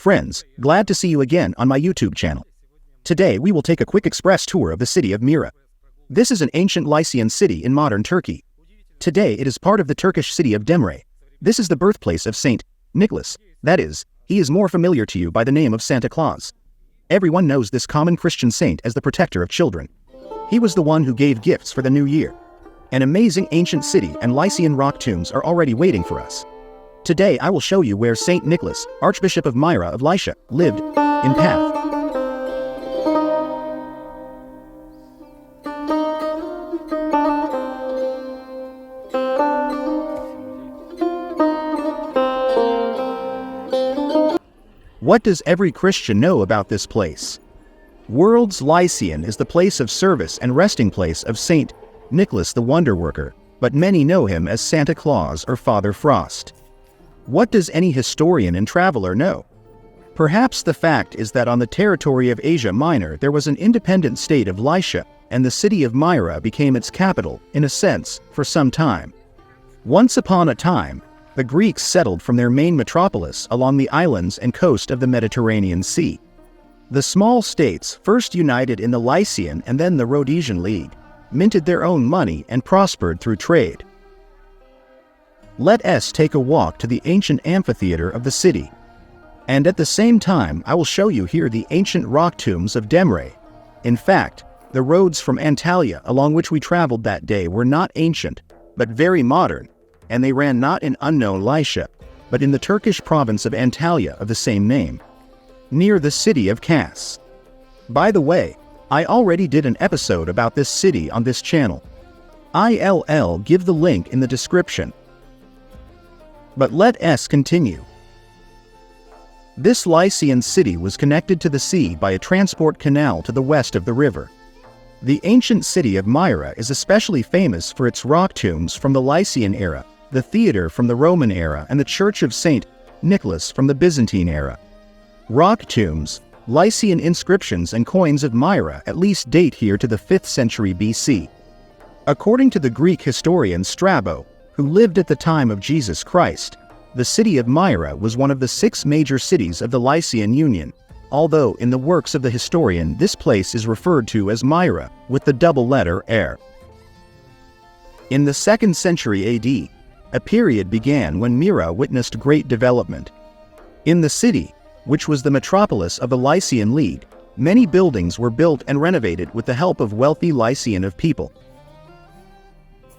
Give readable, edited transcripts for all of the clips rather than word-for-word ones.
Friends, glad to see you again on my YouTube channel. Today we will take a quick express tour of the city of Myra. This is an ancient Lycian city in modern Turkey. Today it is part of the Turkish city of Demre. This is the birthplace of St. Nicholas, that is, he is more familiar to you by the name of Santa Claus. Everyone knows this common Christian saint as the protector of children. He was the one who gave gifts for the new year. An amazing ancient city and Lycian rock tombs are already waiting for us. Today I will show you where St. Nicholas, Archbishop of Myra of Lycia, lived, in Path. What does every Christian know about this place? World's Lycian is the place of service and resting place of St. Nicholas the Wonder Worker, but many know him as Santa Claus or Father Frost. What does any historian and traveler know? Perhaps the fact is that on the territory of Asia Minor there was an independent state of Lycia, and the city of Myra became its capital, in a sense, for some time. Once upon a time, the Greeks settled from their main metropolis along the islands and coast of the Mediterranean Sea. The small states, first united in the Lycian and then the Rhodesian League, minted their own money and prospered through trade. Let us take a walk to the ancient amphitheater of the city. And at the same time I will show you here the ancient rock tombs of Demre. In fact, the roads from Antalya along which we traveled that day were not ancient, but very modern, and they ran not in unknown Lycia, but in the Turkish province of Antalya of the same name, near the city of Kas. By the way, I already did an episode about this city on this channel. I'll give the link in the description. But let us continue. This Lycian city was connected to the sea by a transport canal to the west of the river. The ancient city of Myra is especially famous for its rock tombs from the Lycian era, the theater from the Roman era, and the church of St. Nicholas from the Byzantine era. Rock tombs, Lycian inscriptions and coins of Myra at least date here to the 5th century BC. According to the Greek historian Strabo, who lived at the time of Jesus Christ, the city of Myra was one of the 6 major cities of the Lycian Union, although in the works of the historian this place is referred to as Myra with the double letter R. In the 2nd century AD, a period began when Myra witnessed great development. In the city, which was the metropolis of the Lycian League, many buildings were built and renovated with the help of wealthy Lycian of people.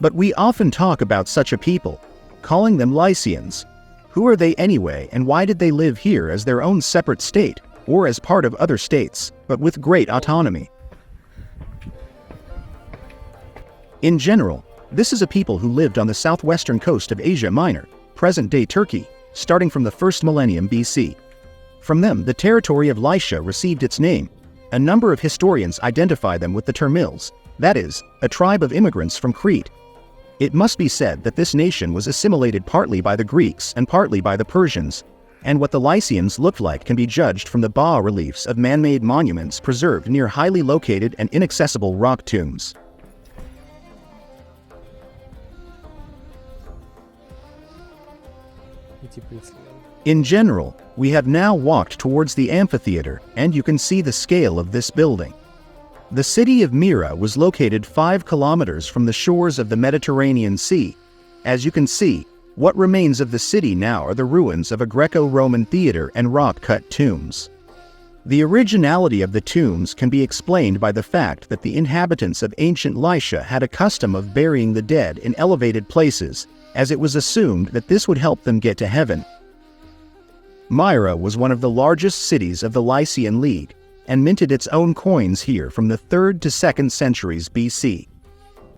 But we often talk about such a people, calling them Lycians. Who are they anyway, and why did they live here as their own separate state, or as part of other states, but with great autonomy? In general, this is a people who lived on the southwestern coast of Asia Minor, present-day Turkey, starting from the 1st millennium BC. From them, the territory of Lycia received its name. A number of historians identify them with the Termils, that is, a tribe of immigrants from Crete. It must be said that this nation was assimilated partly by the Greeks and partly by the Persians, and what the Lycians looked like can be judged from the bas-reliefs of man-made monuments preserved near highly located and inaccessible rock tombs. In general, we have now walked towards the amphitheater, and you can see the scale of this building. The city of Myra was located 5 kilometers from the shores of the Mediterranean Sea. As you can see, what remains of the city now are the ruins of a Greco-Roman theater and rock-cut tombs. The originality of the tombs can be explained by the fact that the inhabitants of ancient Lycia had a custom of burying the dead in elevated places, as it was assumed that this would help them get to heaven. Myra was one of the largest cities of the Lycian League, and minted its own coins here from the 3rd to 2nd centuries BC.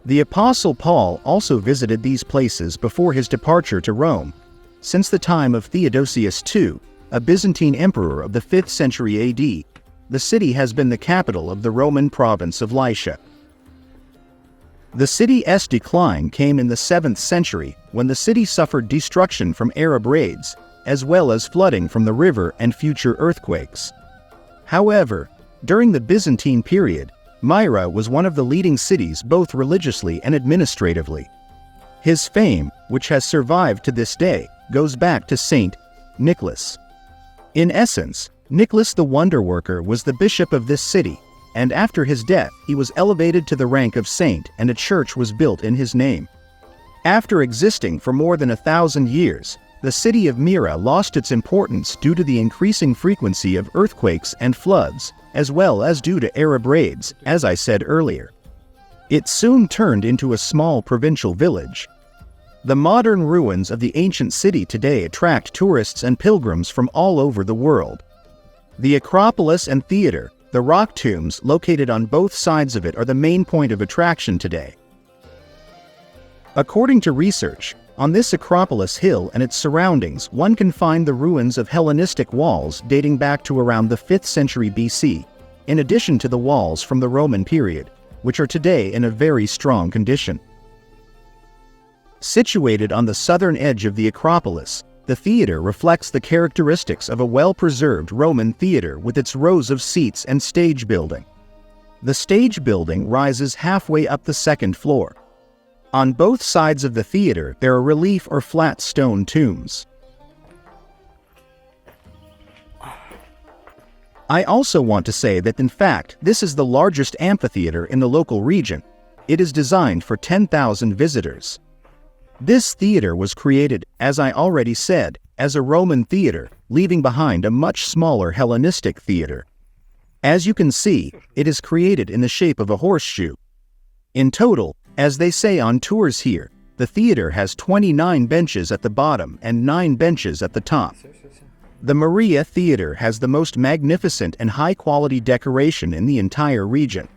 The Apostle Paul also visited these places before his departure to Rome. Since the time of Theodosius II, a Byzantine emperor of the 5th century AD, the city has been the capital of the Roman province of Lycia. The city's decline came in the 7th century when the city suffered destruction from Arab raids, as well as flooding from the river and future earthquakes. However, during the Byzantine period, Myra was one of the leading cities both religiously and administratively. His fame, which has survived to this day, goes back to St. Nicholas. In essence, Nicholas the Wonder Worker was the bishop of this city, and after his death he was elevated to the rank of saint and a church was built in his name. After existing for more than 1,000 years, the city of Myra lost its importance due to the increasing frequency of earthquakes and floods, as well as due to Arab raids, as I said earlier. It soon turned into a small provincial village. The modern ruins of the ancient city today attract tourists and pilgrims from all over the world. The Acropolis and theater, the rock tombs located on both sides of it, are the main point of attraction today. According to research, on this Acropolis hill and its surroundings, one can find the ruins of Hellenistic walls dating back to around the 5th century BC, in addition to the walls from the Roman period, which are today in a very strong condition. Situated on the southern edge of the Acropolis, the theater reflects the characteristics of a well-preserved Roman theater with its rows of seats and stage building. The stage building rises halfway up the second floor. On both sides of the theater there are relief or flat stone tombs. I also want to say that in fact this is the largest amphitheater in the local region. It is designed for 10,000 visitors. This theater was created, as I already said, as a Roman theater, leaving behind a much smaller Hellenistic theater. As you can see, it is created in the shape of a horseshoe. In total, as they say on tours here, the theater has 29 benches at the bottom and 9 benches at the top. The Maria Theater has the most magnificent and high-quality decoration in the entire region.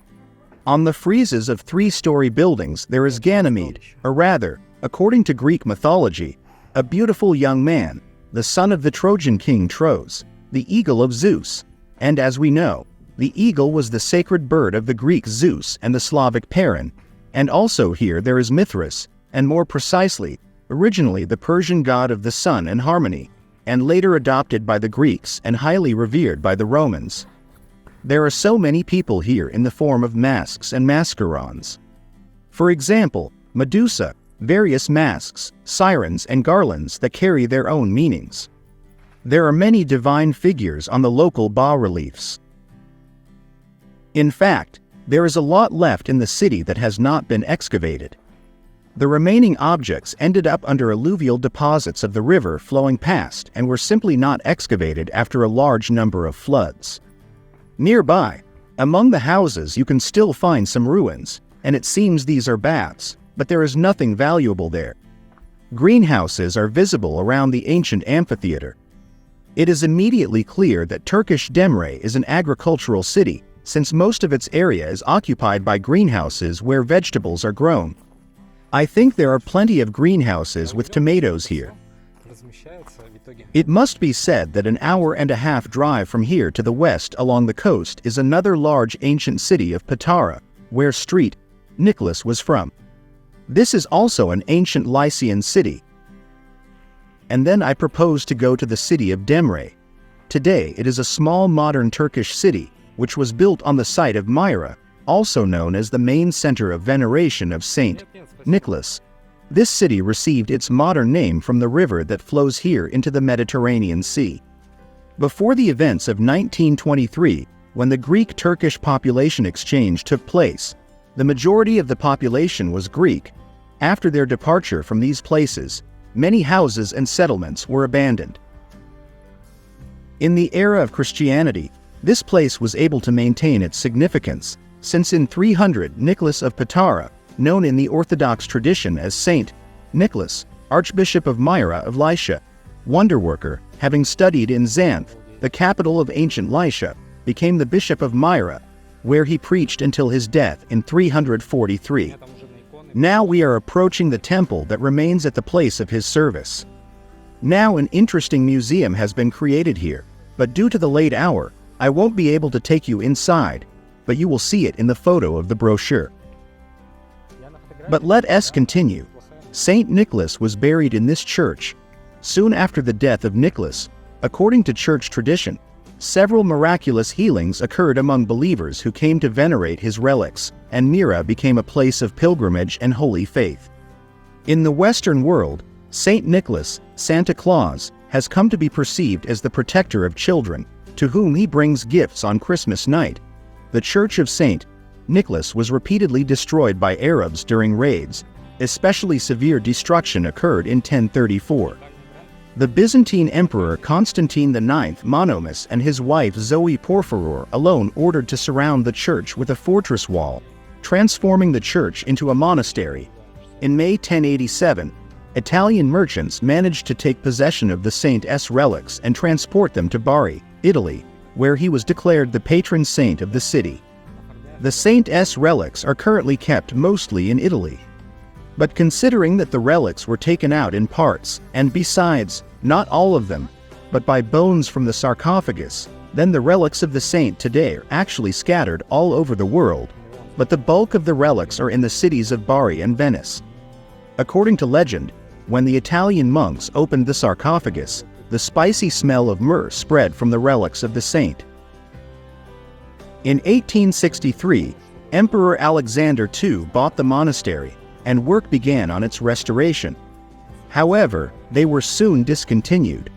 On the friezes of 3-story buildings there is Ganymede, or rather, according to Greek mythology, a beautiful young man, the son of the Trojan king Tros, the eagle of Zeus, and as we know, the eagle was the sacred bird of the Greek Zeus and the Slavic Perun, and also here there is Mithras, and more precisely, originally the Persian god of the sun and harmony, and later adopted by the Greeks and highly revered by the Romans. There are so many people here in the form of masks and mascarons. For example, Medusa, various masks, sirens and garlands that carry their own meanings. There are many divine figures on the local bas-reliefs. In fact, there is a lot left in the city that has not been excavated. The remaining objects ended up under alluvial deposits of the river flowing past and were simply not excavated after a large number of floods. Nearby, among the houses you can still find some ruins, and it seems these are baths, but there is nothing valuable there. Greenhouses are visible around the ancient amphitheater. It is immediately clear that Turkish Demre is an agricultural city, since most of its area is occupied by greenhouses where vegetables are grown. I think there are plenty of greenhouses with tomatoes here. It must be said that an hour-and-a-half drive from here to the west along the coast is another large ancient city of Patara, where St. Nicholas was from. This is also an ancient Lycian city. And then I propose to go to the city of Demre. Today it is a small modern Turkish city, which was built on the site of Myra, also known as the main center of veneration of St. Nicholas. This city received its modern name from the river that flows here into the Mediterranean Sea. Before the events of 1923, when the Greek-Turkish population exchange took place, the majority of the population was Greek. After their departure from these places, many houses and settlements were abandoned. In the era of Christianity, this place was able to maintain its significance, since in 300 Nicholas of Patara, known in the Orthodox tradition as St. Nicholas, Archbishop of Myra of Lycia, wonderworker, having studied in Xanth, the capital of ancient Lycia, became the Bishop of Myra, where he preached until his death in 343. Now we are approaching the temple that remains at the place of his service. Now an interesting museum has been created here, but due to the late hour, I won't be able to take you inside, but you will see it in the photo of the brochure. But let us continue. St. Nicholas was buried in this church. Soon after the death of Nicholas, according to church tradition, several miraculous healings occurred among believers who came to venerate his relics, and Myra became a place of pilgrimage and holy faith. In the Western world, St. Nicholas, Santa Claus, has come to be perceived as the protector of children, to whom he brings gifts on Christmas night. The Church of St. Nicholas was repeatedly destroyed by Arabs during raids. Especially severe destruction occurred in 1034. The Byzantine Emperor Constantine IX Monomus and his wife Zoe Porphyrour alone ordered to surround the church with a fortress wall, transforming the church into a monastery. In May 1087, Italian merchants managed to take possession of the saint's relics and transport them to Bari, Italy, where he was declared the patron saint of the city. The saint's relics are currently kept mostly in Italy. But considering that the relics were taken out in parts, and besides, not all of them, but by bones from the sarcophagus, then the relics of the saint today are actually scattered all over the world, but the bulk of the relics are in the cities of Bari and Venice. According to legend, when the Italian monks opened the sarcophagus, the spicy smell of myrrh spread from the relics of the saint. In 1863, Emperor Alexander II bought the monastery, and work began on its restoration. However, they were soon discontinued.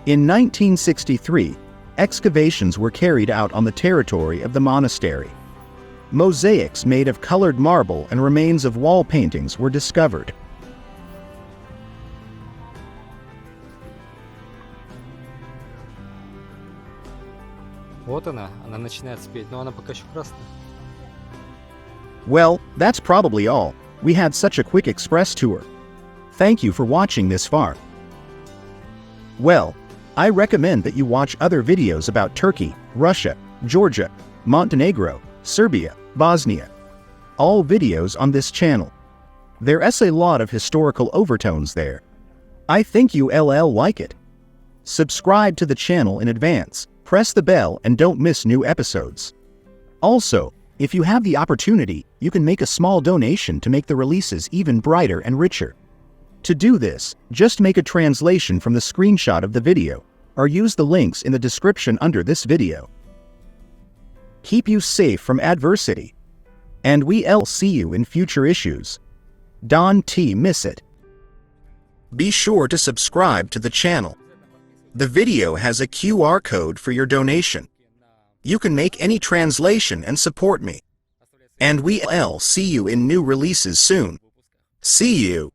In 1963, excavations were carried out on the territory of the monastery. Mosaics made of colored marble and remains of wall paintings were discovered. Вот она начинает спеть, но она пока еще красная. Well, that's probably all. We had such a quick express tour. Thank you for watching this far. Well, I recommend that you watch other videos about Turkey, Russia, Georgia, Montenegro, Serbia, Bosnia. All videos on this channel. There's a lot of historical overtones there. I think you'll like it. Subscribe to the channel in advance, press the bell and don't miss new episodes. Also, if you have the opportunity, you can make a small donation to make the releases even brighter and richer. To do this, just make a translation from the screenshot of the video, or use the links in the description under this video. Keep you safe from adversity. And we'll see you in future issues. Don't miss it. Be sure to subscribe to the channel. The video has a QR code for your donation. You can make any translation and support me. And we'll see you in new releases soon. See you.